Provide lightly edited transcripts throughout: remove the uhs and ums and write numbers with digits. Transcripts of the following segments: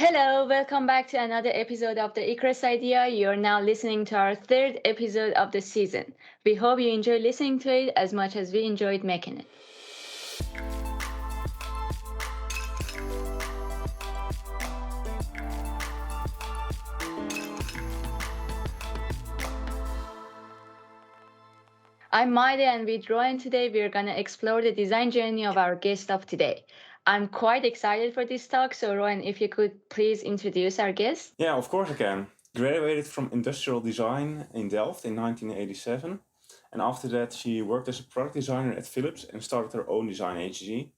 Hello, welcome back to another episode of the Icarus Idea. You're now listening to our third episode of the season. We hope you enjoy listening to it as much as we enjoyed making it. I'm Maide and with Rowan today, we're going to explore the design journey of our guest of today. I'm quite excited for this talk, so Rowan, if you could please introduce our guest. Yeah, of course I can. Graduated from industrial design in Delft in 1987. And after that, she worked as a product designer at Philips and started her own design agency.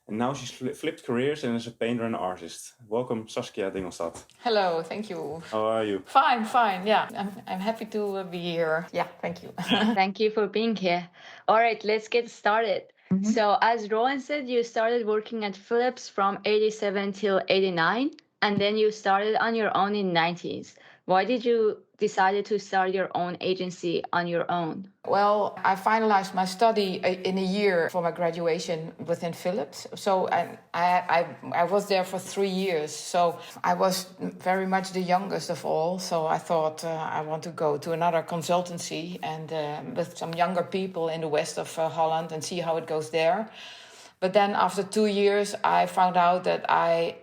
And now she's flipped careers and is a painter and artist. Welcome, Saskia Dingelstad. Hello, thank you. How are you? Fine. Yeah, I'm happy to be here. Yeah, thank you. Thank you for being here. All right, let's get started. So, as Rowan said, you started working at Philips from 87 till 89, and then you started on your own in 90s. Why did you decide to start your own agency on your own? Well, I finalized my study in a year for my graduation within Philips. So I was there for 3 years. So I was very much the youngest of all. So I thought I want to go to another consultancy and with some younger people in the west of Holland and see how it goes there. But then after 2 years, I found out that I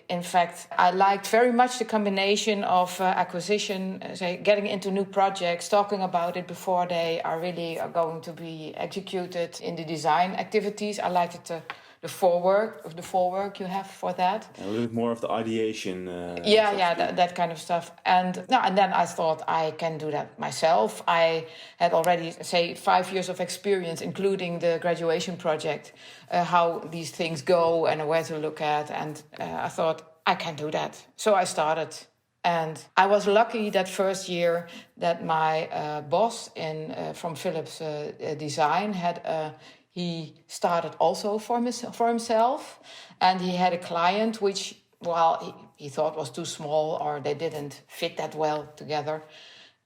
liked very much the combination of acquisition, getting into new projects, talking about it before they are really going to be executed in the design activities. I liked it, the forework you have for that. A little bit more of the ideation. That kind of stuff. And then I thought I can do that myself. I had already, 5 years of experience, including the graduation project, how these things go and where to look at. And I thought I can do that. So I started. And I was lucky that first year that my boss from Philips Design he started also for himself, and he had a client which, he thought was too small or they didn't fit that well together.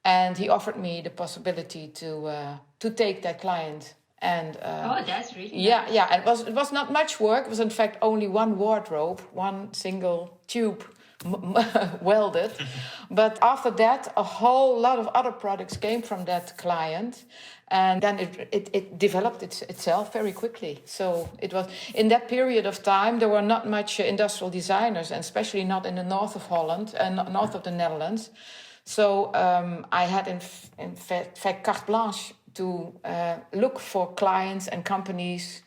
And he offered me the possibility to take that client. And That's really nice. Yeah. It was not much work. It was in fact only one wardrobe, one single tube welded. But after that, a whole lot of other products came from that client. And then it developed itself very quickly. So it was in that period of time, there were not much industrial designers, and especially not in the north of Holland and north of the Netherlands. So I had in fact carte blanche to look for clients and companies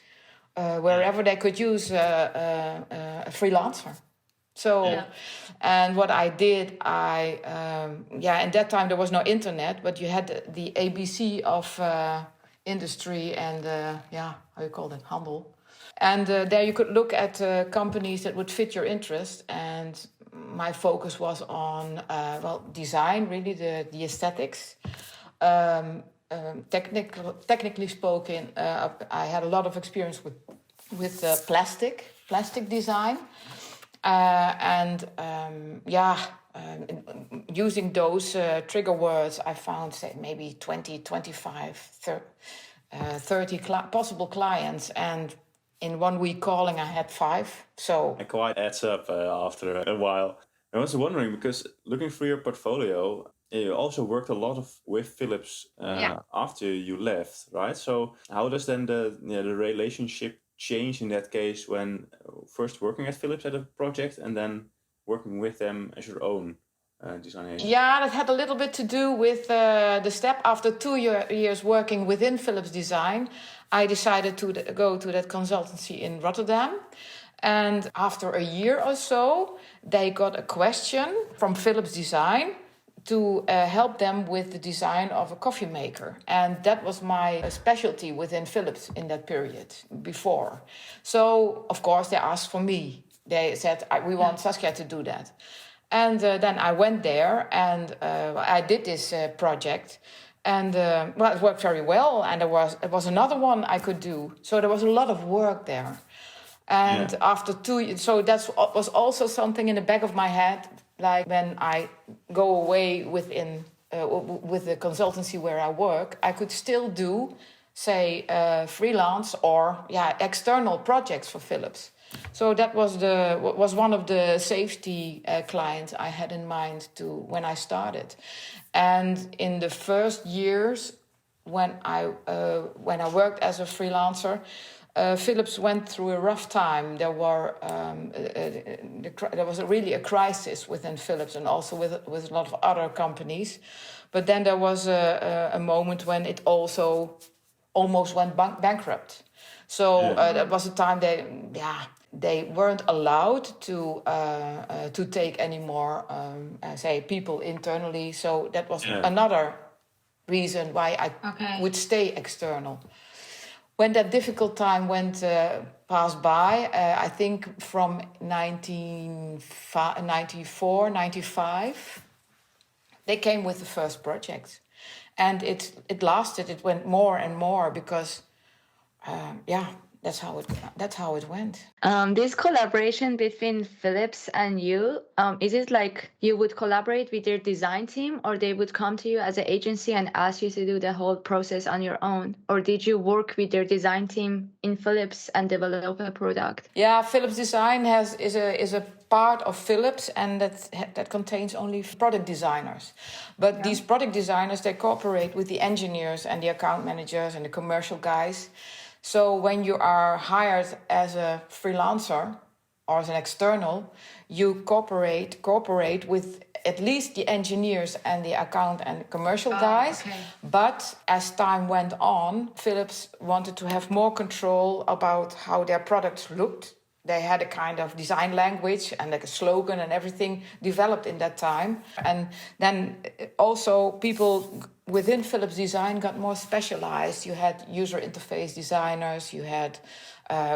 wherever they could use a freelancer. So, and what I did, in that time there was no internet, but you had the ABC of industry and, how you call it, handel. And there you could look at companies that would fit your interest. And my focus was on, design, really the aesthetics. Technically spoken, I had a lot of experience with plastic design. Using those trigger words, I found, maybe 20, 25, 30 possible clients. And in 1 week calling, I had 5. So It quite adds up after a while. I was wondering, because looking through your portfolio, you also worked a lot with Philips after you left, right? So how does then the relationship change in that case when first working at Philips at a project and then working with them as your own design agency? Yeah, that had a little bit to do with the step after 2 years working within Philips Design. I decided to go to that consultancy in Rotterdam. And after a year or so, they got a question from Philips Design to help them with the design of a coffee maker. And that was my specialty within Philips in that period before. So, of course, they asked for me. They said, we want Saskia to do that. And then I went there and I did this project. And it worked very well. And there was another one I could do. So there was a lot of work there. And after 2 years, so that was also something in the back of my head. Like when I go away with the consultancy where I work, I could still do, freelance or external projects for Philips. So that was one of the safety clients I had in mind when I started. And in the first years when I worked as a freelancer, Philips went through a rough time. There was really a crisis within Philips, and also with a lot of other companies. But then there was a moment when it also almost went bankrupt. So that was a time they weren't allowed to take any more say people internally. So that was another reason why I would stay external. When that difficult time passed by, I think from 1994, 95, they came with the first project. And it lasted, it went more and more because, that's how it went. This collaboration between Philips and you, is it like you would collaborate with their design team, or they would come to you as an agency and ask you to do the whole process on your own? Or did you work with their design team in Philips and develop a product? Yeah, Philips Design is a part of Philips, and that contains only product designers. But these product designers, they cooperate with the engineers and the account managers and the commercial guys. So when you are hired as a freelancer or as an external, you cooperate with at least the engineers and the account and commercial guys. Okay. But as time went on, Philips wanted to have more control about how their products looked. They had a kind of design language and like a slogan and everything developed in that time. And then also people within Philips Design got more specialized. You had user interface designers, you had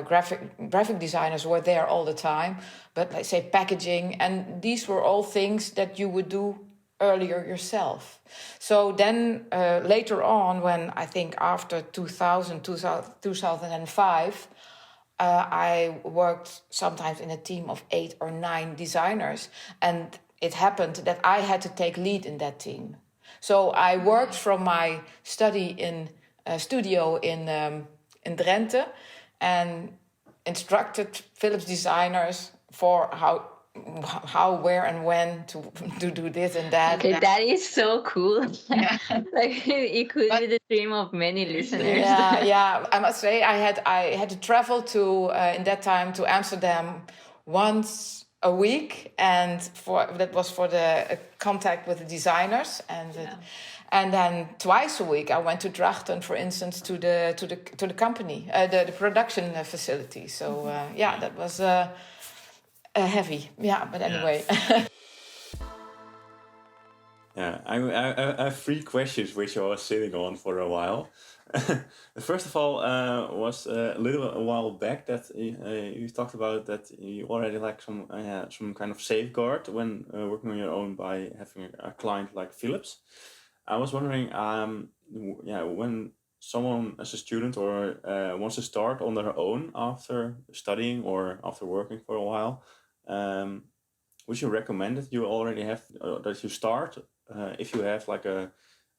graphic designers were there all the time, but let's say packaging, and these were all things that you would do earlier yourself. So then later on, when I think after 2005, I worked sometimes in a team of 8 or 9 designers, and it happened that I had to take lead in that team. So I worked from my study in a studio in Drenthe and instructed Philips designers for how, where, and when to do this and that. Okay, that is so cool. Yeah. Like it could be the dream of many listeners. Yeah. I must say I had to travel to in that time to Amsterdam once a week, and that was for the contact with the designers, and then twice a week I went to Drachten, for instance, to the company, the production facility. So that was heavy. Yeah, but anyway. Yeah, I have 3 questions which I was sitting on for a while. First of all, was a while back that you talked about that you already like some kind of safeguard when working on your own by having a client like Philips. I was wondering, when someone as a student or wants to start on their own after studying or after working for a while, would you recommend that you already have that you start if you have like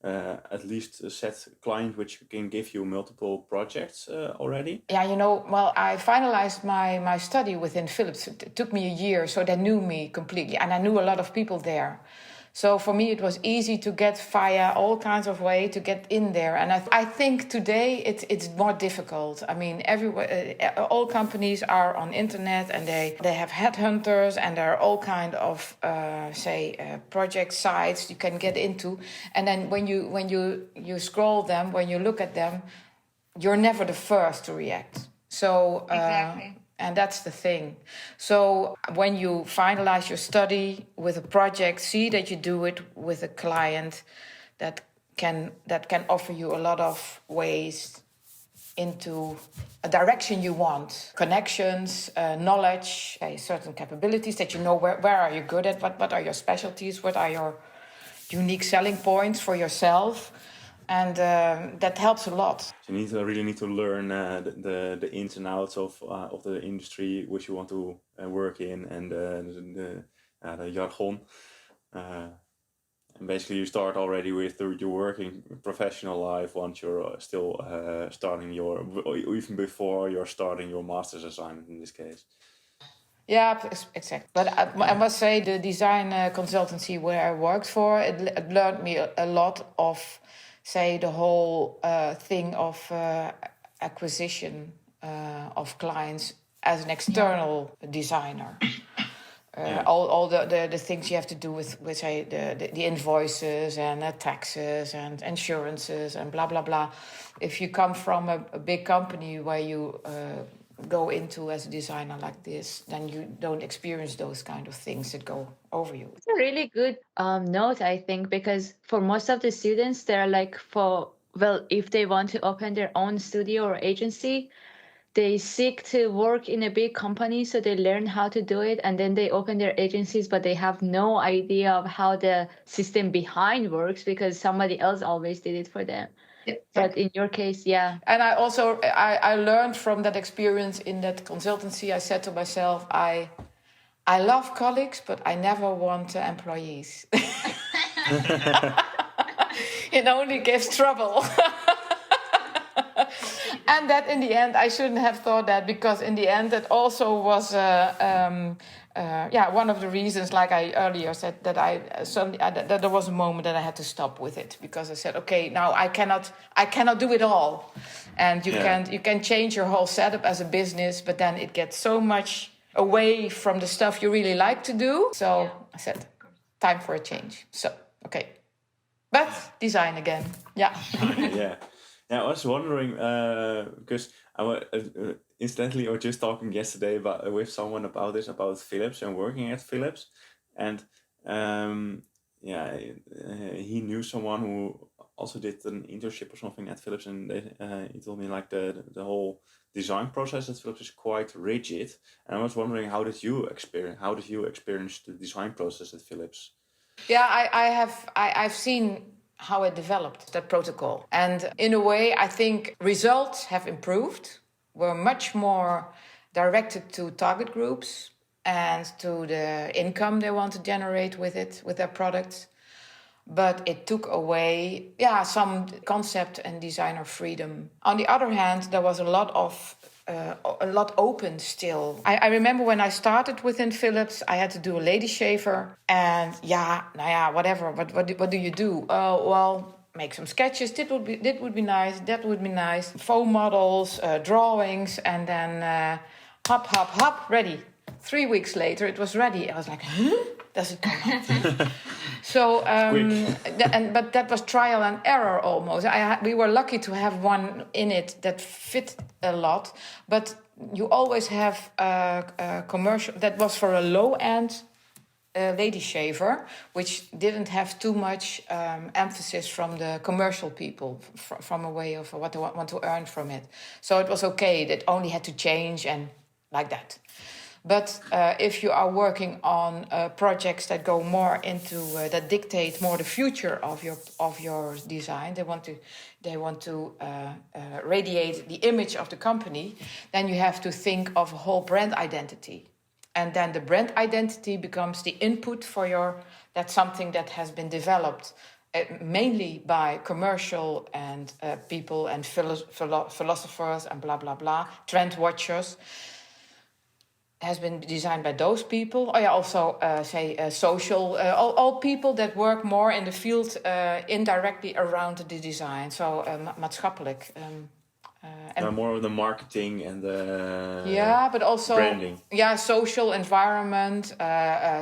at least a set client which can give you multiple projects already? Yeah, I finalized my study within Philips. It took me a year, so they knew me completely, and I knew a lot of people there. So for me, it was easy to get via all kinds of way to get in there. And I think today it's more difficult. I mean, all companies are on internet, and they have headhunters, and there are all kind of project sites you can get into. And then when you scroll them, when you look at them, you're never the first to react. So exactly. And that's the thing. So when you finalize your study with a project, see that you do it with a client that can offer you a lot of ways into a direction you want. Connections, knowledge, certain capabilities that you know where are you good at, what are your specialties, what are your unique selling points for yourself. And that helps a lot. So you really need to learn the ins and outs of the industry which you want to work in, and the jargon. And basically, you start already with your working professional life once you're still starting or even before you're starting your master's assignment in this case. Yeah, exactly. But I must say, the design consultancy where I worked for, it learned me a lot of, say, the whole thing of acquisition of clients as an external designer. All the things you have to do with say the invoices and taxes and insurances and blah blah blah. If you come from a big company where you go into as a designer like this, then you don't experience those kind of things that go over you. It's a really good note, I think, because for most of the students, they're like, if they want to open their own studio or agency, they seek to work in a big company, so they learn how to do it, and then they open their agencies, but they have no idea of how the system behind works because somebody else always did it for them. Yeah. But in your case, yeah. And I also I learned from that experience in that consultancy. I said to myself, I love colleagues, but I never want employees. It only gives trouble. And that in the end, I shouldn't have thought that, because in the end, that also was one of the reasons, like I earlier said, that that there was a moment that I had to stop with it, because I said, okay, now I cannot do it all, and you can change your whole setup as a business, but then it gets so much away from the stuff you really like to do. So I said, time for a change. So okay, but design again, yeah. Yeah, I was wondering because incidentally, I was just talking yesterday with someone about Philips and working at Philips, and he knew someone who also did an internship or something at Philips, and he told me like the whole design process at Philips is quite rigid, and I was wondering how did you experience the design process at Philips? Yeah, I've seen how it developed, that protocol. And in a way, I think results have improved. We're much more directed to target groups and to the income they want to generate with their products. But it took away, some concept and designer freedom. On the other hand, there was a lot open still. I remember when I started within Philips, I had to do a lady shaver, and whatever. What do you do? Make some sketches. That would be nice. That would be nice. Foam models, drawings, and then hop, ready. 3 weeks later, it was ready. I was like, huh? Does it come out? So, but that was trial and error almost. We were lucky to have one in it that fit a lot, but you always have a commercial that was for a low-end lady shaver, which didn't have too much emphasis from the commercial people, from a way of what they want to earn from it. So it was okay. That only had to change and like that. But if you are working on projects that go more into that dictate more the future of your design, they want to radiate the image of the company, then you have to think of a whole brand identity, and then the brand identity becomes the input for that's something that has been developed mainly by commercial and people and philosophers and blah blah blah, trend watchers. Has been designed by those people. Also social, all people that work more in the field indirectly around the design. So maatschappelijk. And more of the marketing and the but also branding. Social environment,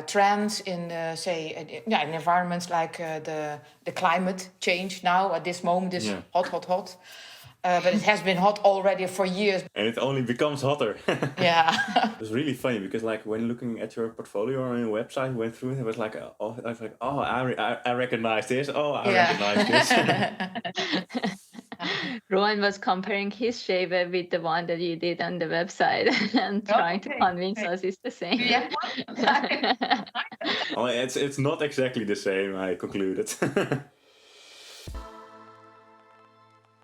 trends in in environments like the climate change now at this moment is hot. But it has been hot already for years. And it only becomes hotter. Yeah. It was really funny because like when looking at your portfolio on your website, went through it, I was like, I recognize this. Recognize this. Rowan was comparing his shaver with the one that you did on the website and trying to convince us it's the same. Yeah. It's not exactly the same, I concluded.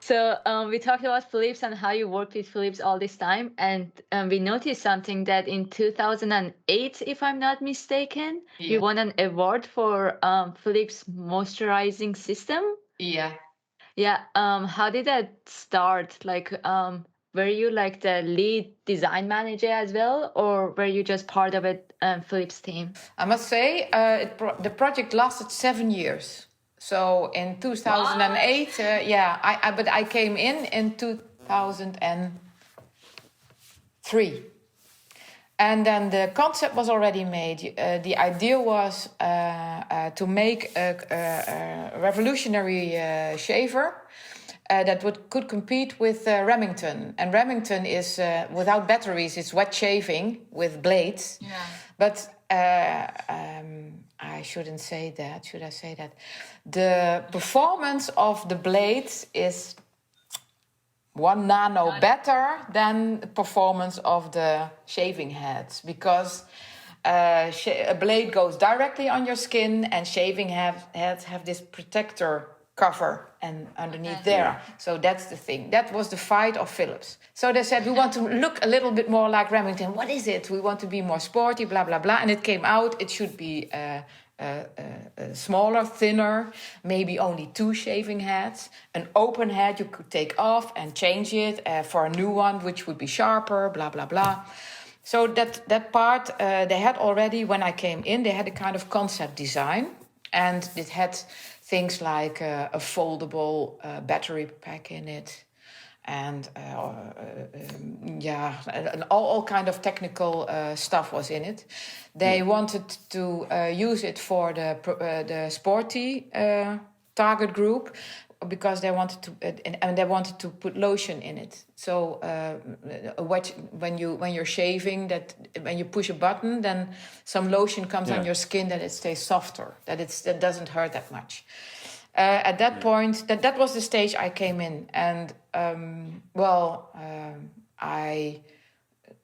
So we talked about Philips and how you worked with Philips all this time, and we noticed something that in 2008, if I'm not mistaken, you won an award for Philips moisturizing system. Yeah. Yeah. How did that start? Like, were you like the lead design manager as well, or were you just part of a Philips team? I must say, the project lasted 7 years. So in 2008, but I came in 2003. And then the concept was already made. The idea was to make a revolutionary shaver that could compete with Remington. And Remington is, without batteries, it's wet shaving with blades. Yeah. But I shouldn't say that. Should I say that? The performance of the blades is 1 nano better than the performance of the shaving heads, because a blade goes directly on your skin, and shaving heads have this protector cover and underneath there. So that's the thing. That was the fight of Philips. So they said, we want to look a little bit more like Remington. What is it? We want to be more sporty, blah, blah, blah. And it came out, it should be smaller, thinner, maybe only 2 shaving heads. An open head you could take off and change it for a new one, which would be sharper, blah, blah, blah. So that part, they had already, when I came in, they had a kind of concept design. And it had things like a foldable battery pack in it. And all kind of technical stuff was in it. They wanted to use it for the sporty target group, because they wanted to put lotion in it. So when you're shaving, that when you push a button, then some lotion comes on your skin, that it stays softer, that doesn't hurt that much. At that point, that was the stage I came in, and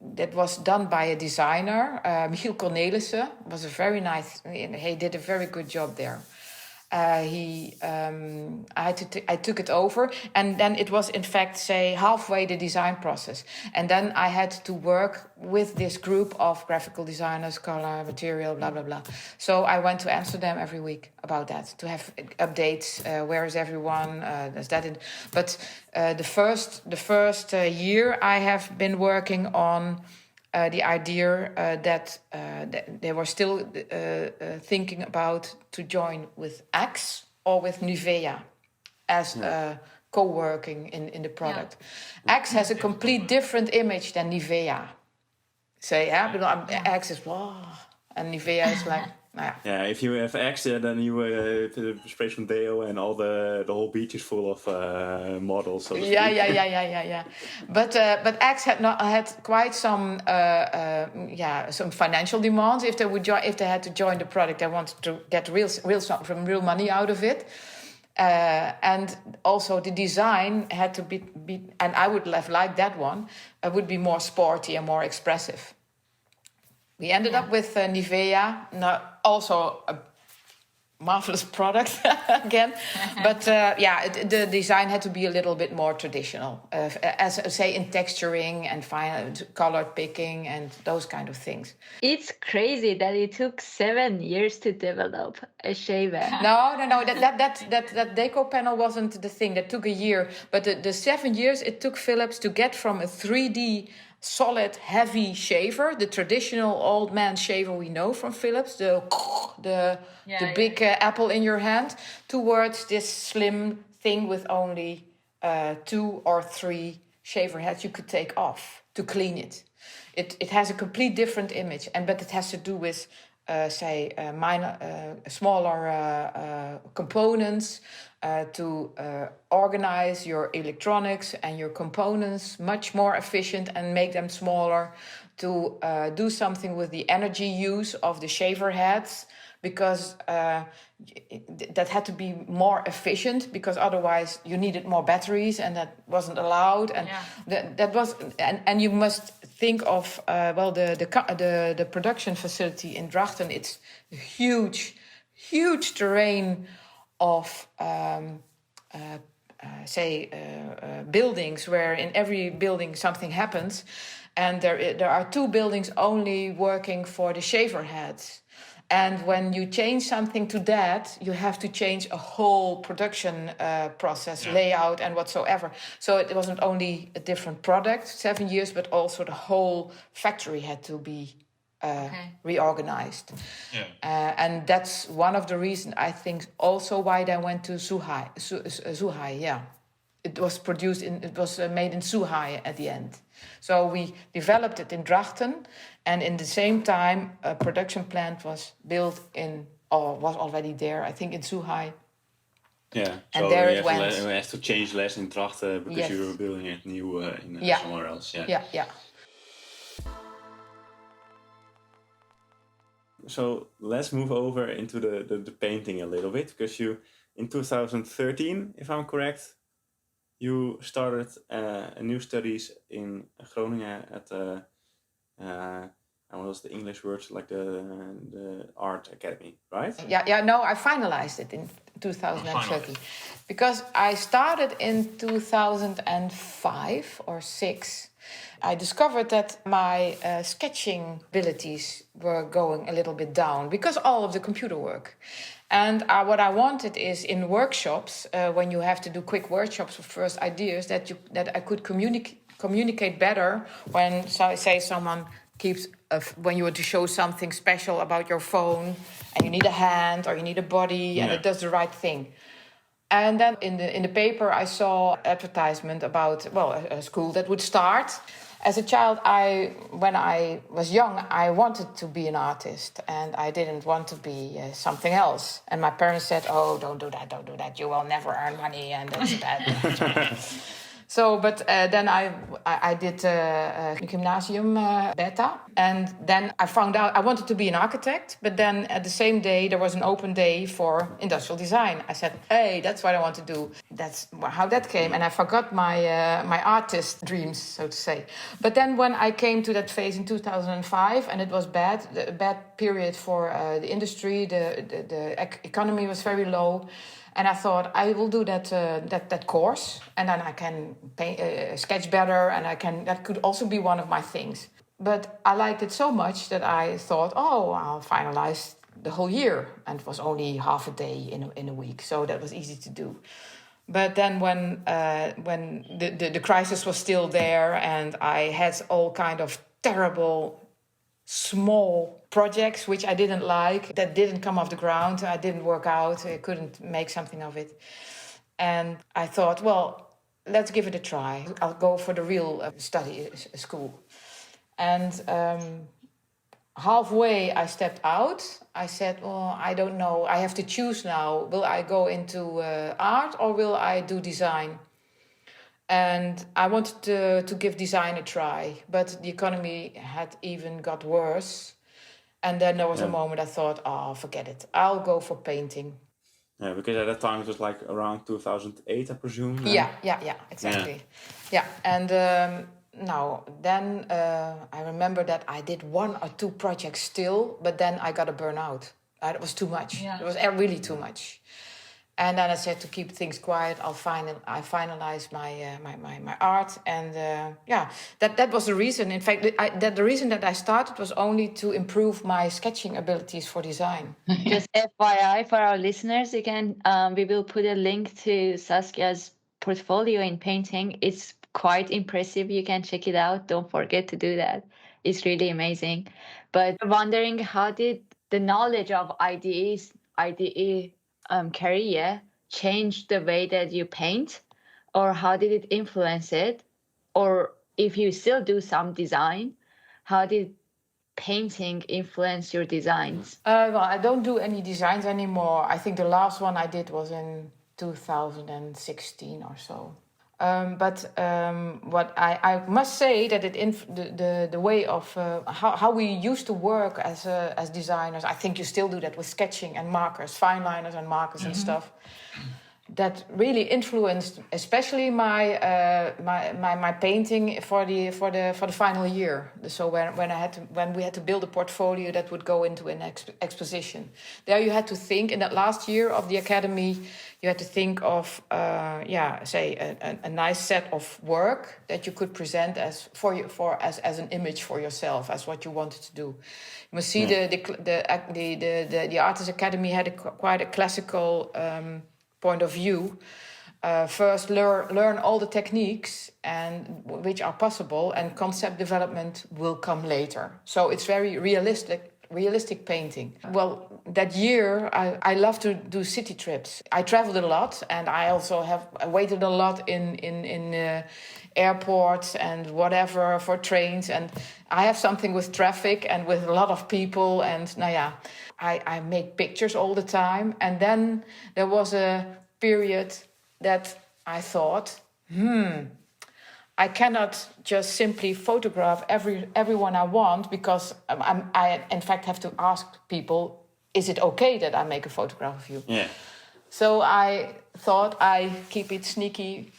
that was done by a designer, Michiel Cornelissen. Was a very nice. He did a very good job there. I took it over, and then it was in fact, say, halfway the design process, and then I had to work with this group of graphical designers, color, material, blah blah blah. So I went to Amsterdam every week about that, to have updates. Where is everyone? Does that? But the first year I have been working on the idea that they were still thinking about to join with Axe or with Nivea as co-working in the product. Yeah. Axe has a complete different image than Nivea. So Axe is and Nivea is like. Yeah, if you have Axe, then you spray some deo, and all the whole beach is full of models. So to speak. Yeah. But Axe had quite some financial demands. If they had to join the product, they wanted to get real money out of it. And also the design had to be, and I would have liked that one. It would be more sporty and more expressive. We ended up with Nivea, also a marvelous product again. But the design had to be a little bit more traditional, as say in texturing and fine color picking and those kind of things. It's crazy that it took 7 years to develop a shaver. No. That deco panel wasn't the thing. That took a year. But the 7 years it took Philips to get from a 3D solid, heavy shaver, the traditional old man shaver we know from Philips, the big apple in your hand, towards this slim thing with only 2 or 3 shaver heads you could take off to clean it. It has a complete different image, but it has to do with smaller components, to organize your electronics and your components much more efficient and make them smaller, to do something with the energy use of the shaver heads, because that had to be more efficient, because otherwise you needed more batteries, and that wasn't allowed. And that was, and you must think of the production facility in Drachten. It's a huge terrain of buildings where in every building something happens, and there are 2 buildings only working for the shaver heads. And when you change something to that, you have to change a whole production process, layout and whatsoever. So it wasn't only a different product, 7 years, but also the whole factory had to be reorganized. And that's one of the reasons, I think, also why they went to Zhuhai. Zhuhai, yeah. It was made in Zhuhai at the end. So we developed it in Drachten, and in the same time, a production plant was built was already there, I think, in Zhuhai. Yeah, and so there you it went. have to change less in Drachten because you were building it new somewhere else. Yeah. So let's move over into the painting a little bit, because you, in 2013, if I'm correct, you started new studies in Groningen at what was the English word, like the art academy, right? Yeah. No, I finalized it in 2013 because I started in 2005 or 6. I discovered that my sketching abilities were going a little bit down because all of the computer work. And what I wanted is in workshops, when you have to do quick workshops with first ideas, that I could communicate better when, say, someone keeps when you want to show something special about your phone and you need a hand or you need a body and it does the right thing. And then in the paper I saw advertisement about a school that would start. As a child, when I was young, I wanted to be an artist and I didn't want to be something else. And my parents said, "Oh, don't do that. You will never earn money, and that's bad." So, but then I did gymnasium beta, and then I found out I wanted to be an architect. But then at the same day there was an open day for industrial design. I said, "Hey, that's what I want to do." That's how that came, and I forgot my artist dreams, so to say. But then when I came to that phase in 2005, and it was a bad period for the industry. The economy was very low. And I thought I will do that course, and then I can sketch better, and that could also be one of my things. But I liked it so much that I thought, I'll finalize the whole year, and it was only half a day in a week, so that was easy to do. But then when the crisis was still there, and I had all kind of terrible small projects which I didn't like, that didn't come off the ground, I didn't work out, I couldn't make something of it. And I thought, let's give it a try. I'll go for the real study school. And halfway I stepped out. I said, I don't know, I have to choose now. Will I go into art or will I do design? And I wanted to give design a try, but the economy had even got worse. And then there was a moment I thought, forget it. I'll go for painting. Yeah, because at that time it was like around 2008, I presume. Yeah, exactly. Yeah, and then I remember that I did 1 or 2 projects still, but then I got a burnout. It was too much. Yeah. It was really too much. And then I said, to keep things quiet, I finalized my art, and that was the reason. In fact, the reason that I started was only to improve my sketching abilities for design. Just FYI for our listeners, we will put a link to Saskia's portfolio in painting. It's quite impressive. You can check it out. Don't forget to do that. It's really amazing. But wondering, how did the knowledge of IDE career change the way that you paint, or how did it influence it? Or if you still do some design, how did painting influence your designs? I don't do any designs anymore. I think the last one I did was in 2016 or so. But what I must say that the way of how we used to work as designers, I think you still do that with sketching and markers, fine liners and markers and stuff. that really influenced, especially my painting for the final year. So when we had to build a portfolio that would go into an exposition, there you had to think in that last year of the academy. You had to think of a nice set of work that you could present as an image for yourself, as what you wanted to do. You must see the Artist Academy had quite a classical point of view. First, learn all the techniques and which are possible, and concept development will come later. So it's very realistic painting. Well, that year I love to do city trips. I traveled a lot, and I also I waited a lot in airports and whatever for trains, and I have something with traffic and with a lot of people, and I make pictures all the time. And then there was a period that I thought, I cannot just simply photograph everyone I want, because I in fact have to ask people, is it okay that I make a photograph of you? Yeah. So I thought I keep it sneaky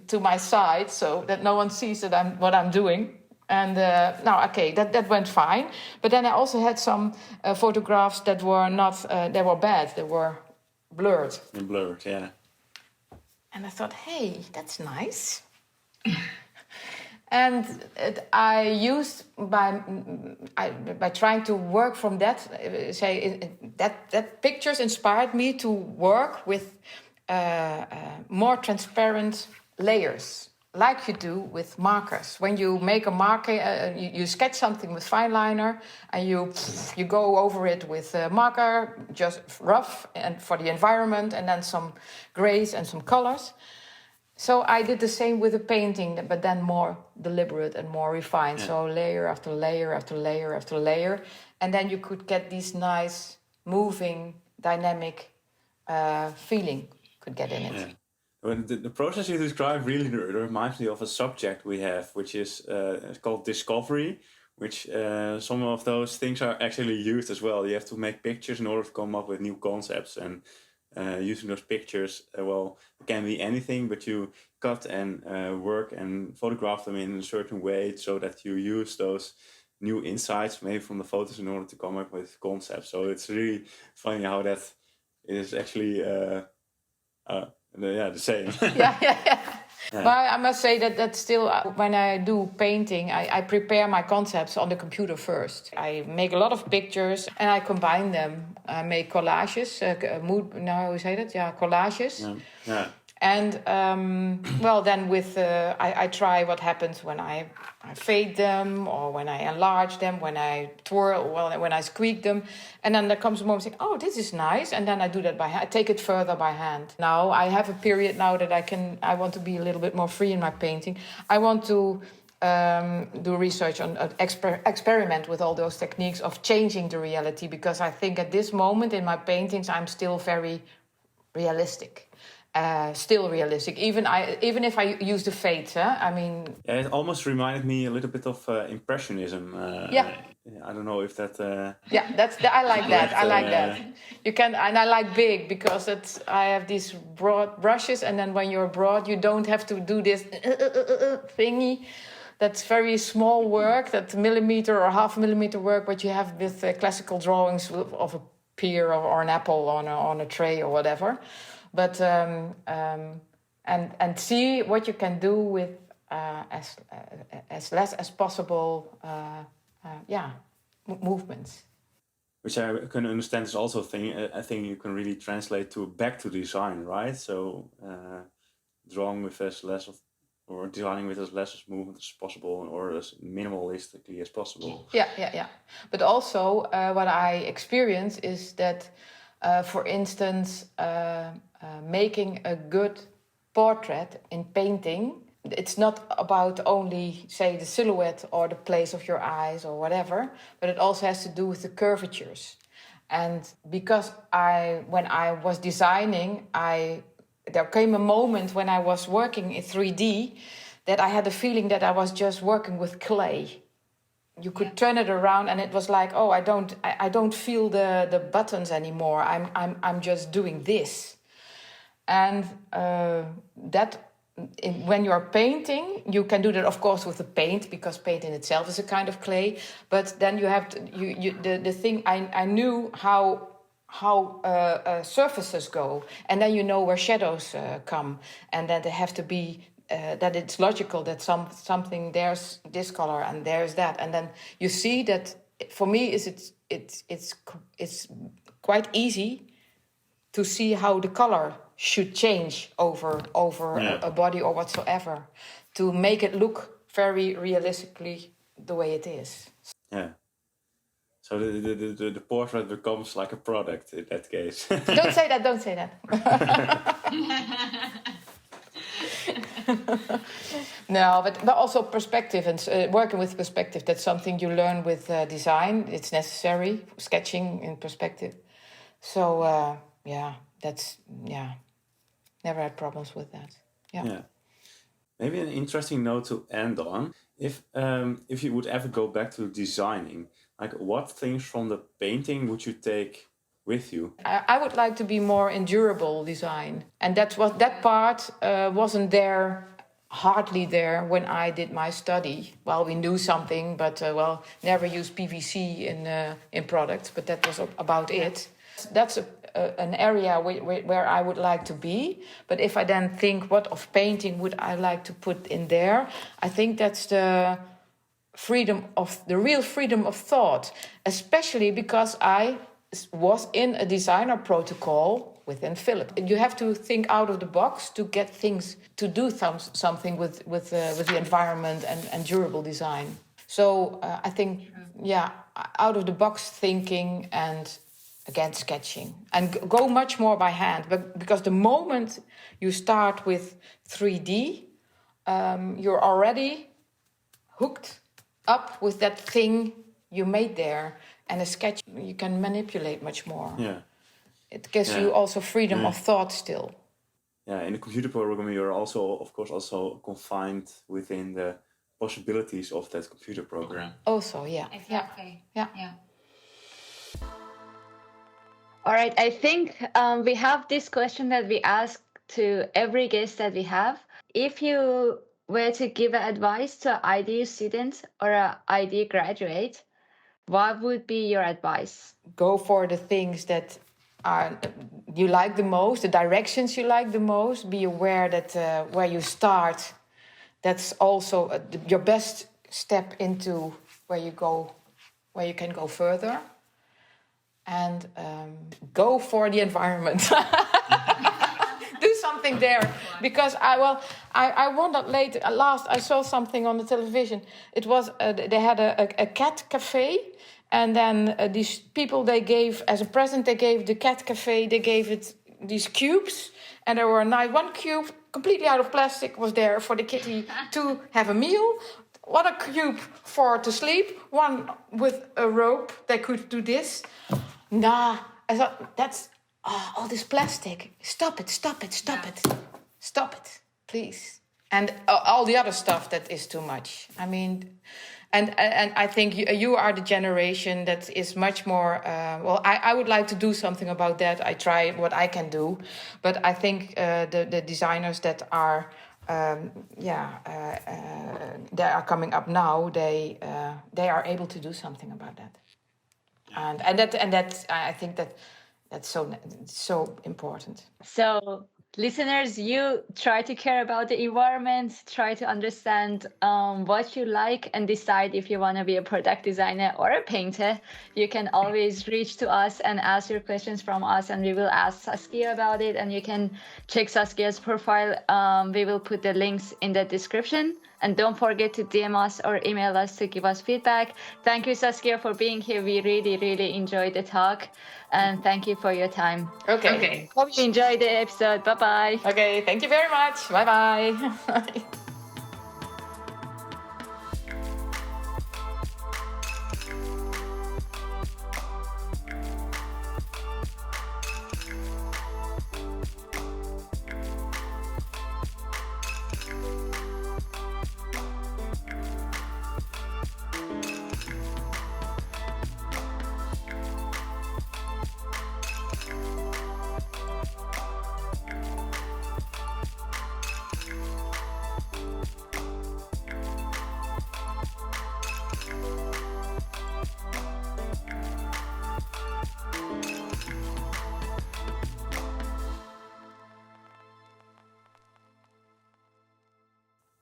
to my side so that no one sees that what I'm doing. And that went fine. But then I also had some photographs that were not, they were bad. They were blurred. Blurred, yeah. And I thought, hey, that's nice. And I used by trying to work from that, that pictures inspired me to work with more transparent layers, like you do with markers. When you make a marker, you sketch something with fine liner, and you go over it with a marker, just rough and for the environment, and then some grays and some colors. So I did the same with the painting, but then more deliberate and more refined. Yeah. So layer after layer after layer after layer, and then you could get these nice, moving, dynamic feeling could get in it. Yeah. Well, the process you describe really reminds me of a subject we have, which is called discovery, which some of those things are actually used as well. You have to make pictures in order to come up with new concepts, and using those pictures, it can be anything, but you cut and work and photograph them in a certain way so that you use those new insights maybe from the photos in order to come up with concepts. So it's really funny how that is actually the same. Yeah. But I must say that still, when I do painting, I prepare my concepts on the computer first. I make a lot of pictures and I combine them. I make collages, how say that? Yeah, collages. Yeah. And then I try what happens when I fade them, or when I enlarge them, when I twirl, when I squeak them. And then there comes a moment saying, oh, this is nice. And then I do that by hand. I take it further by hand. Now I have a period now that I want to be a little bit more free in my painting. I want to do research on experiment with all those techniques of changing the reality, because I think at this moment in my paintings I'm still very realistic. Still realistic, even if I use the fades. It almost reminded me a little bit of Impressionism. I don't know if that. I like that. I like that. You can, and I like big, because I have these broad brushes, and then when you're broad, you don't have to do this thingy. That's very small work, that millimeter or half millimeter work, what you have with classical drawings of a pear or an apple on a tray or whatever. But and see what you can do with as less as possible, movements. Which I can understand is also a thing you can really translate back to design, right? So drawing with designing with as less movement as possible, or as minimalistically as possible. Yeah. But also, what I experience is that, for instance, making a good portrait in painting, it's not about only, say, the silhouette or the place of your eyes or whatever, but it also has to do with the curvatures. And because when I was designing, there came a moment when I was working in 3D that I had the feeling that I was just working with clay. You could turn it around, and it was like, oh, I don't feel the buttons anymore. I'm just doing this. And when you're painting, you can do that, of course, with the paint, because paint in itself is a kind of clay. But then you have the thing. I knew how surfaces go, and then you know where shadows come, and then they have to be. That it's logical that something there's this color and there's that, and then you see that. For me, it's quite easy to see how the color should change over a body or whatsoever, to make it look very realistically the way it is. Yeah. So the portrait becomes like a product in that case. Don't say that. Don't say that. No, but also perspective and working with perspective. That's something you learn with design. It's necessary, sketching in perspective. So never had problems with that. Yeah. Maybe an interesting note to end on. If you would ever go back to designing, like what things from the painting would you take with you? I would like to be more in durable design, and that part wasn't there, hardly there when I did my study. Well, we knew something, but never used PVC in products. But that was about it. That's an area where I would like to be. But if I then think, what of painting would I like to put in there? I think that's the real freedom of thought, especially because I was in a designer protocol within Philips. You have to think out of the box to get things, to do something with the environment and durable design. So I think, out of the box thinking, and again sketching, and go much more by hand. But because the moment you start with 3D, you're already hooked up with that thing you made there. And a sketch you can manipulate much more. Yeah. It gives you also freedom of thought still. Yeah, in the computer programming, you're also, of course, also confined within the possibilities of that computer program. Also, yeah. Exactly. Yeah. All right, I think we have this question that we ask to every guest that we have. If you were to give advice to an ID student or an ID graduate, what would be your advice? Go for the things that you like the most, the directions you like the most. Be aware that where you start, that's also your best step into where you can go further. And go for the environment. Do something there, because I wondered later. Last I saw something on the television. It was they had a cat cafe, and then these people, they gave as a present, they gave the cat cafe, they gave it these cubes, and there were one cube completely out of plastic was there for the kitty to have a meal. One a cube for to sleep. One with a rope, they could do this. Nah, I thought that's. All this plastic. Stop it, please. And all the other stuff that is too much. I mean, and I think you are the generation that is much more... I would like to do something about that. I try what I can do. But I think the designers that are... they are coming up now, they are able to do something about that. And that I think that's so important. So, listeners, you try to care about the environment, try to understand what you like, and decide if you want to be a product designer or a painter. You can always reach to us and ask your questions from us, and we will ask Saskia about it. And you can check Saskia's profile. We will put the links in the description. And don't forget to DM us or email us to give us feedback. Thank you, Saskia, for being here. We really, really enjoyed the talk. And thank you for your time. Okay. Hope you enjoyed the episode. Bye-bye. Okay, thank you very much. Bye-bye.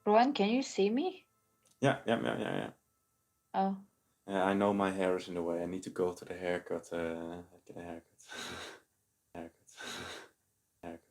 Rowan, can you see me? Yeah. Oh. I know my hair is in the way. I need to go to the haircut. Get a haircut.